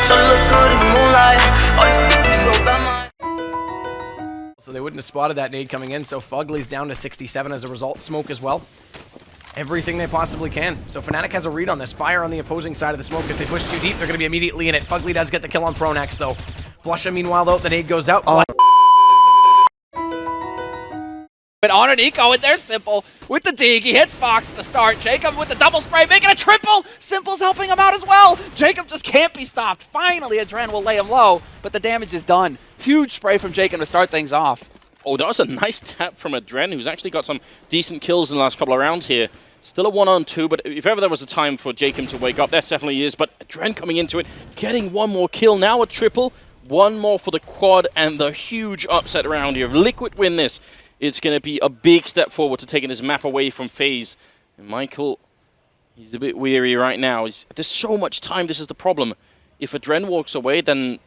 So they wouldn't have spotted that nade coming in, so Fugly's down to 67 as a result. Smoke as well. Everything they possibly can. So Fnatic has a read on this. Fire on the opposing side of the smoke. If they push too deep, they're going to be immediately in it. Fugly does get the kill on Pronax, though. Flusha, meanwhile, though, the nade goes out. But on an Hiko in there, Simple with the dig. He hits Fox to start. Jacob with the double spray, making a triple. Simple's helping him out as well. Jacob just can't be stopped. Finally, Adren will lay him low, but the damage is done. Huge spray from Jacob to start things off. Oh, that was a nice tap from Adren, who's actually got some decent kills in the last couple of rounds here. Still a 1-on-2, but if ever there was a time for Jacob to wake up, that definitely is. But Adren coming into it, getting one more kill, now a triple. One more for the quad, and the huge upset round here. If Liquid win this, it's going to be a big step forward to taking this map away from FaZe. And Michael, he's a bit weary right now. There's so much time, this is the problem. If Adren walks away, then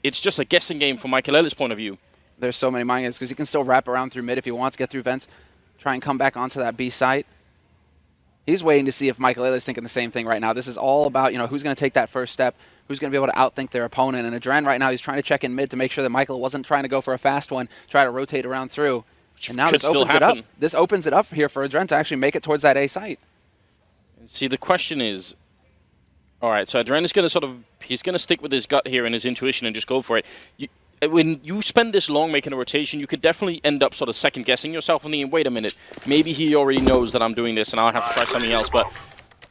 it's just a guessing game from Michael Ellis' point of view. There's so many mind games, because he can still wrap around through mid if he wants, get through vents, try and come back onto that B site. He's waiting to see if Michael Ellis is thinking the same thing right now. This is all about, who's going to take that first step, who's going to be able to outthink their opponent. And Adren right now, he's trying to check in mid to make sure that Michael wasn't trying to go for a fast one, try to rotate around through. And now this opens it up. This opens it up here for Adren to actually make it towards that A site. See, the question is, all right, so Adren is going to he's going to stick with his gut here and his intuition and just go for it. When you spend this long making a rotation, you could definitely end up second guessing yourself and thinking, wait a minute, maybe he already knows that I'm doing this and I'll have to try something else. But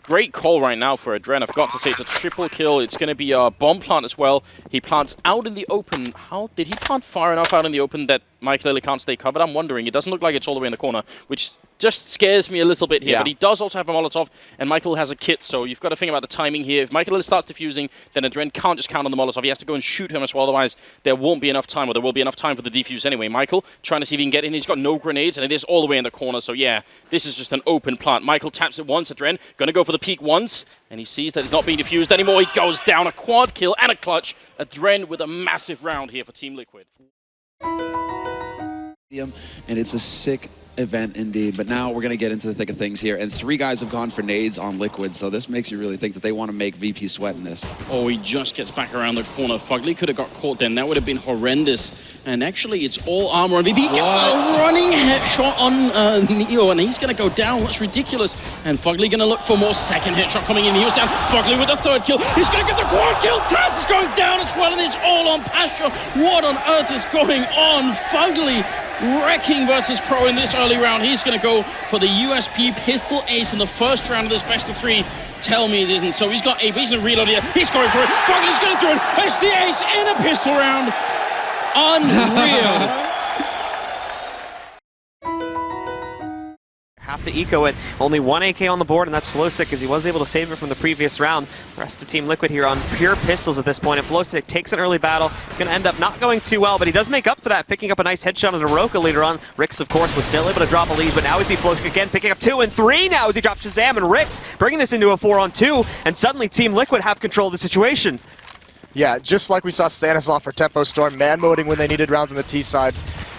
great call right now for Adren. I've got to say, it's a triple kill. It's going to be a bomb plant as well. He plants out in the open. How did he plant far enough out in the open that Michael Ellis can't stay covered? I'm wondering. It doesn't look like it's all the way in the corner, which just scares me a little bit here. Yeah. But he does also have a Molotov, and Michael has a kit, so you've got to think about the timing here. If Michael Ellis starts defusing, then Adren can't just count on the Molotov. He has to go and shoot him as well, otherwise there won't be enough time, or there will be enough time for the defuse anyway. Michael trying to see if he can get in. He's got no grenades, and it is all the way in the corner, so yeah, this is just an open plant. Michael taps it once. Adren going to go for the peek once, and he sees that it's not being defused anymore. He goes down, a quad kill and a clutch. Adren with a massive round here for Team Liquid. And it's a sick event indeed, but now we're going to get into the thick of things here, and 3 guys have gone for nades on Liquid, so this makes you really think that they want to make VP sweat in this. Oh, he just gets back around the corner. Fugly could have got caught then. That would have been horrendous. And actually, it's all armor on VP. He gets a running headshot on Neo, and he's going to go down. That's ridiculous. And Fugly going to look for more. Second headshot coming in. He was down. Fugly with a 3rd kill. He's going to get the quad kill. Taz is going down as well, and it's all on Pasture. What on earth is going on? Fugly wrecking versus Pro in this early round. He's going to go for the USP pistol ace in the first round of this best of 3. Tell me it isn't. So he's got a he's going to reload here. He's going for it. Fugly's going to throw it. It's the ace in a pistol round. Unreal. Have to eco it. Only 1 AK on the board, and that's Flowsick, because he was able to save it from the previous round. The rest of Team Liquid here on pure pistols at this point, and Flowsick takes an early battle. It's going to end up not going too well, but he does make up for that, picking up a nice headshot on Naroka later on. Rix, of course, was still able to drop a lead, but now we see Flowsick again picking up 2 and 3 now as he drops Shazam and Rix, bringing this into a 4-on-2, and suddenly Team Liquid have control of the situation. Yeah, just like we saw Stanislaw for Tempo Storm, man-moding when they needed rounds on the T side.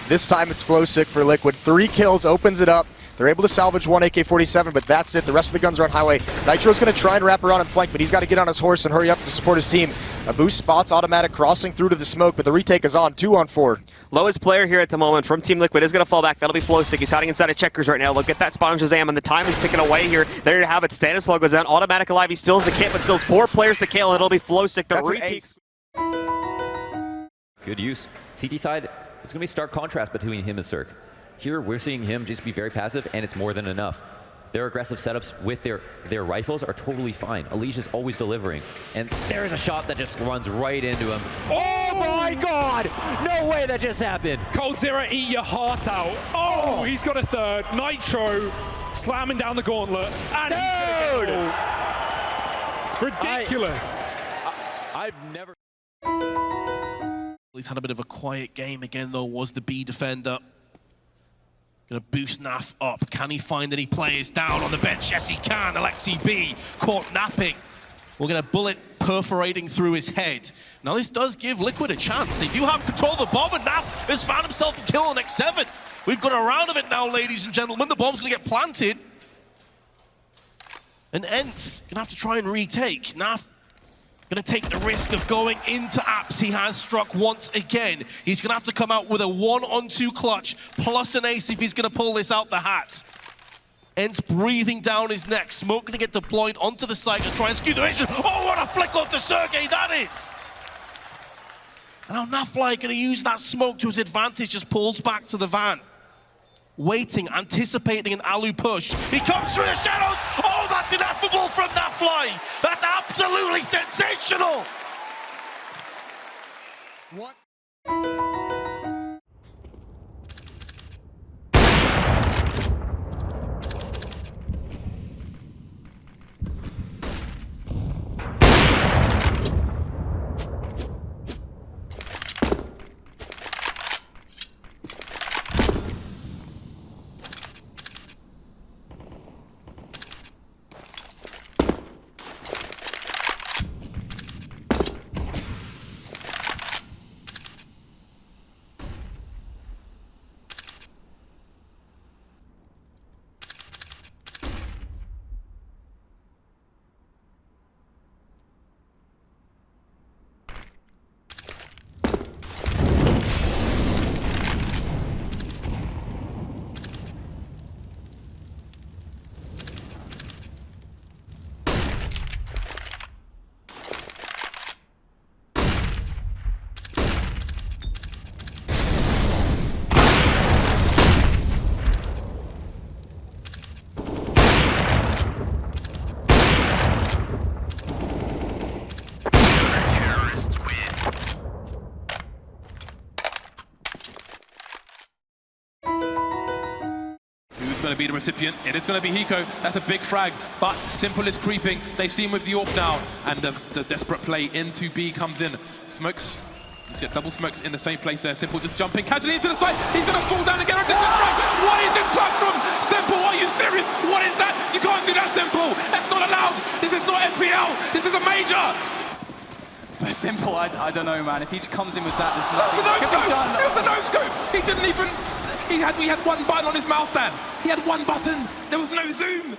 This time it's Flowsick for Liquid. 3 kills, opens it up. They're able to salvage 1 AK-47, but that's it. The rest of the guns are on highway. Nitro's going to try and wrap around and flank, but he's got to get on his horse and hurry up to support his team. A boost spots automatic crossing through to the smoke, but the retake is on. 2-on-4. Lowest player here at the moment from Team Liquid is going to fall back. That'll be Flowsick. He's hiding inside of Checkers right now. Look at that spot on Shazam, and the time is ticking away here. There you have it. Stanislaw goes down. Automatic alive. He still has a kit, but still has 4 players to kill, and it'll be Flowsick. The repeat. Good use. CT side, it's going to be stark contrast between him and Cirque. Here, we're seeing him just be very passive, and it's more than enough. Their aggressive setups with their rifles are totally fine. Alicia's always delivering. And there's a shot that just runs right into him. Oh my god! No way that just happened! coldzera, eat your heart out. Oh, he's got a 3rd. Nitro slamming down the gauntlet. And ridiculous. I've never... He's had a bit of a quiet game again, though, was the B defender. Gonna boost Naf up. Can he find any players down on the bench? Yes, he can. Alexi B caught napping. We're gonna bullet perforating through his head. Now, this does give Liquid a chance. They do have control of the bomb, and Naf has found himself a kill on X7. We've got a round of it now, ladies and gentlemen. The bomb's gonna get planted. And Ents gonna have to try and retake. Naf Gonna take the risk of going into apps. He has struck once again. He's gonna have to come out with a 1-on-2 clutch plus an ace if he's gonna pull this out the hat. Ents breathing down his neck. Smoke gonna get deployed onto the site to try and skew the vision. Oh, what a flick off to Sergey that is! And now Nafly gonna use that smoke to his advantage, just pulls back to the van. Waiting, anticipating an Alu push. He comes through the shadows! Oh, that's ineffable from Nafly! That's absolutely sensational! What? Going to be the recipient. It is going to be Hiko. That's a big frag, but Simple is creeping. They see him with the AWP now, and the desperate play into B comes in. Smokes. You see double smokes in the same place there. Simple just jumping casually into the side. He's going to fall down and get a different frag. What is this frag from Simple? Are you serious? What is that? You can't do that, Simple. That's not allowed. This is not FPL. This is a major. But Simple, I don't know, man. If he just comes in with that, there's That was nothing. the no-scope! It was the no-scope! He didn't even... We had one button on his mouse stand. He had one button. There was no zoom.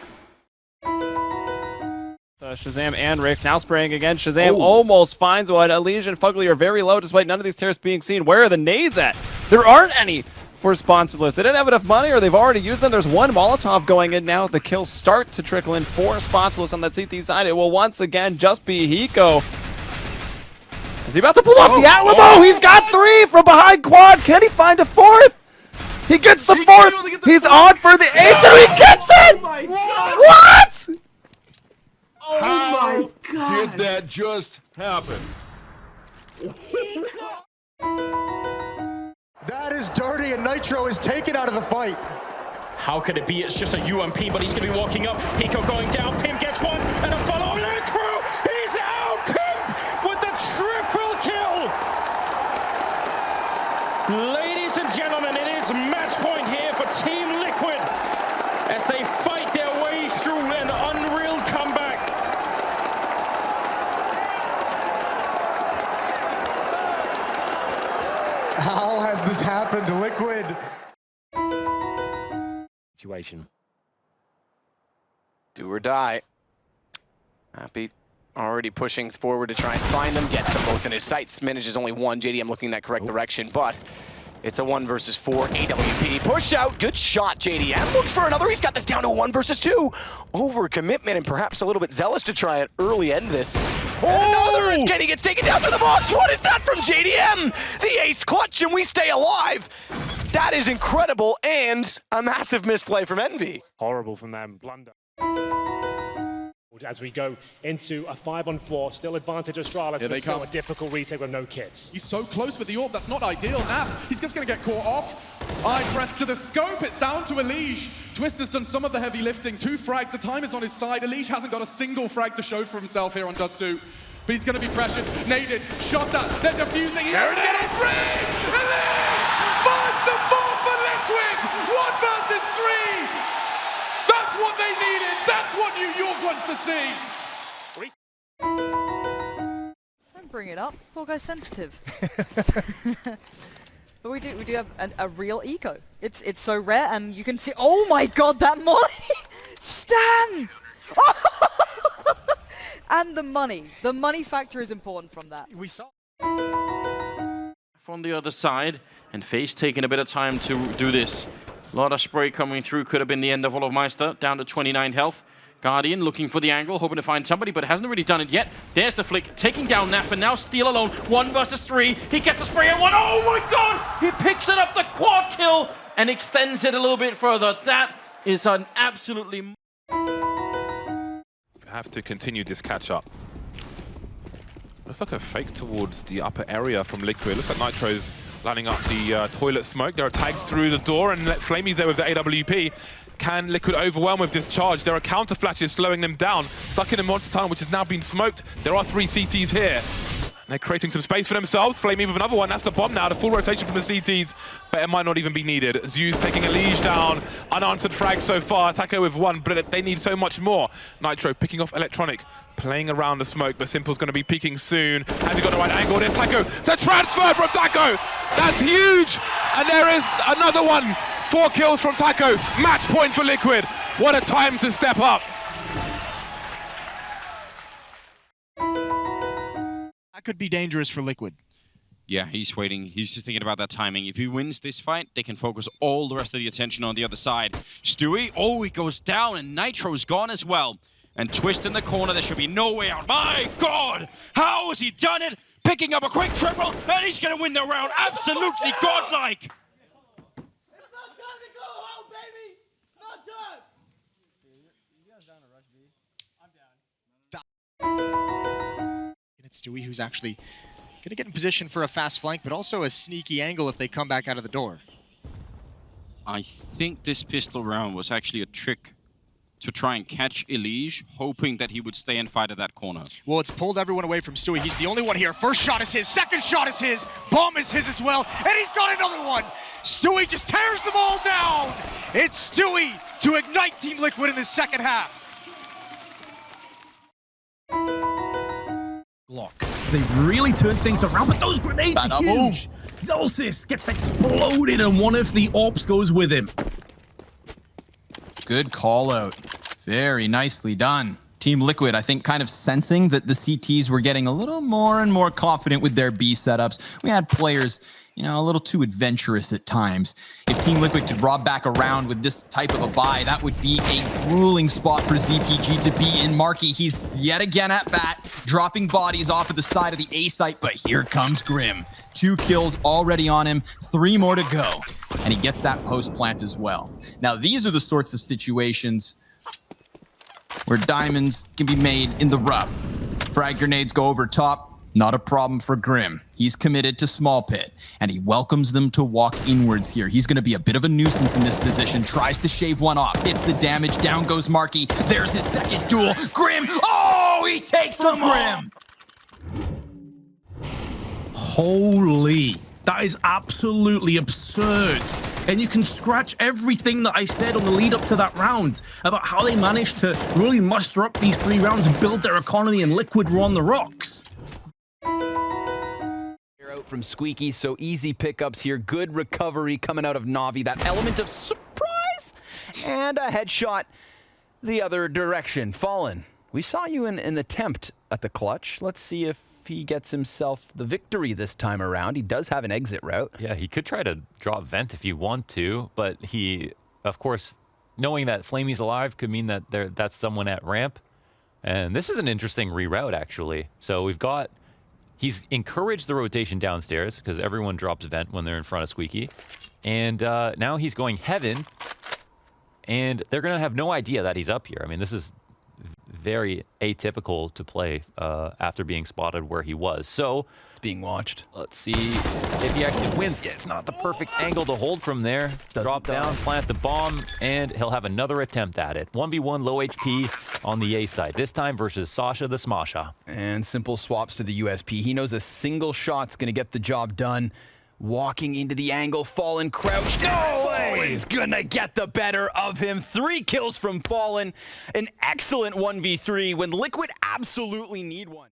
Shazam and Rix now spraying again. Shazam almost finds one. Elysian and Fugly are very low despite none of these terrorists being seen. Where are the nades at? There aren't any for Sponsorless. They didn't have enough money or they've already used them. There's one Molotov going in now. The kills start to trickle in for Sponsorless on that CT side. It will once again just be Hiko. Is he about to pull off the Alamo? He's got 3 from behind quad. Can he find a 4th? He gets the 4th! He's on for the ace and he gets it! What? Oh my god! Did that just happen? That is dirty and Nitro is taken out of the fight. How could it be? It's just a UMP, but he's going to be walking up. Hiko going down. Pimp gets one and a follow. Nitro! He's out! Pimp with the triple kill! Ladies and gentlemen, it is match point here for Team Liquid as they fight their way through an unreal comeback. How has this happened to Liquid? Situation. Do or die. Happy already pushing forward to try and find them. Gets them both in his sights. Manages only one. JDM looking in that correct direction, but it's a 1 versus 4 AWP. Push out. Good shot, JDM. Looks for another. He's got this down to a 1 versus 2. Overcommitment and perhaps a little bit zealous to try and early end this. And another as Kenny gets taken down to the box. What is that from JDM? The ace clutch and we stay alive. That is incredible and a massive misplay from Envy. Horrible from them. Blunder. As we go into a 5-on-4, still advantage Astralis, but still a difficult retake with no kits. He's so close with the AWP, that's not ideal. Naf, he's just going to get caught off. Eye press to the scope, it's down to Elige. Twister's done some of the heavy lifting, 2 frags, the time is on his side. Elige hasn't got a single frag to show for himself here on Dust 2. But he's going to be pressured, naded, shot at, they're defusing, he has to get on free! Elige finds the 4 for Liquid! 1 versus 3! That's what they needed! That's what New York wants to see! Don't bring it up. Poor guy's sensitive. But we do have a real eco. It's so rare, and you can see. Oh my god, that molly! Stan! and the money. The money factor is important from that. We saw. From the other side, and FaZe taking a bit of time to do this. A lot of spray coming through, could have been the end of Olofmeister, down to 29 health. Guardian looking for the angle, hoping to find somebody, but hasn't really done it yet. There's the flick, taking down Naf, and now Steel alone. 1 versus 3. He gets a spray and 1. Oh my god! He picks it up, the quad kill, and extends it a little bit further. That is an absolutely... Have to continue this catch-up. Looks like a fake towards the upper area from Liquid. Looks like Nitro's lining up the toilet smoke. There are tags through the door, and Flamey's there with the AWP. Can Liquid overwhelm with this charge? There are counter flashes slowing them down. Stuck in a monster tunnel, which has now been smoked. There are 3 CTs here. They're creating some space for themselves. Flamey with another one. That's the bomb now. The full rotation from the CTs, but it might not even be needed. Zeus taking Elige down. Unanswered frag so far. Taco with 1, but they need so much more. Nitro picking off Electronic, playing around the smoke, but Simple's going to be peeking soon. Has he got the right angle? There's Taco. It's a transfer from Taco. That's huge. And there is another one. 4 kills from Taco. Match point for Liquid. What a time to step up. That could be dangerous for Liquid. Yeah, he's waiting. He's just thinking about that timing. If he wins this fight, they can focus all the rest of the attention on the other side. Stewie, oh, he goes down, and Nitro's gone as well. And Twist in the corner, there should be no way out. My God, how has he done it? Picking up a quick triple, and he's going to win the round. Absolutely godlike. It's Stewie who's actually going to get in position for a fast flank, but also a sneaky angle if they come back out of the door. I think this pistol round was actually a trick to try and catch Elige, hoping that he would stay and fight at that corner. Well, it's pulled everyone away from Stewie. He's the only one here. First shot is his, second shot is his, bomb is his as well, and he's got another one. Stewie just tears them all down. It's Stewie to ignite Team Liquid in the second half. Block. They've really turned things around, but those grenades are huge. Zolcis gets exploded, and one of the ops goes with him. Good call out. Very nicely done. Team Liquid, I think, kind of sensing that the CTs were getting a little more and more confident with their B setups. We had players, you know, a little too adventurous at times. If Team Liquid could rob back around with this type of a buy, that would be a grueling spot for ZPG to be in. Marky, he's yet again at bat, dropping bodies off of the side of the A site, but here comes Grim. 2 kills already on him, 3 more to go, and he gets that post plant as well. Now, these are the sorts of situations where diamonds can be made in the rough. Frag grenades go over top. Not a problem for Grim. He's committed to small pit, and he welcomes them to walk inwards here. He's going to be a bit of a nuisance in this position. Tries to shave one off. Hits the damage. Down goes Marky. There's his second duel. Grim. Oh, he takes the Grim. Holy, that is absolutely absurd. And you can scratch everything that I said on the lead up to that round about how they managed to really muster up these 3 rounds and build their economy, and Liquid were on the rocks. Out from Squeaky, so easy pickups here. Good recovery coming out of Na'Vi. That element of surprise and a headshot the other direction. Fallen, we saw you in an attempt at the clutch. Let's see if he gets himself the victory this time around. He does have an exit route. Yeah, he could try to draw vent if he want to, but he, of course, knowing that Flamey's alive could mean that that's someone at ramp. And this is an interesting reroute, actually. So we've got, he's encouraged the rotation downstairs because everyone drops vent when they're in front of Squeaky. And now he's going heaven, and they're going to have no idea that he's up here. I mean, this is very atypical to play after being spotted where he was. So it's being watched. Let's see if he actually wins. Yeah, it's not the perfect angle to hold from there. Drop down, plant the bomb, and he'll have another attempt at it. 1v1 low HP on the A side, this time versus Sasha the Smasha. And Simple swaps to the USP. He knows a single shot's going to get the job done. Walking into the angle, Fallen crouched. No! He's gonna get the better of him. 3 kills from Fallen. An excellent 1v3 when Liquid absolutely need one.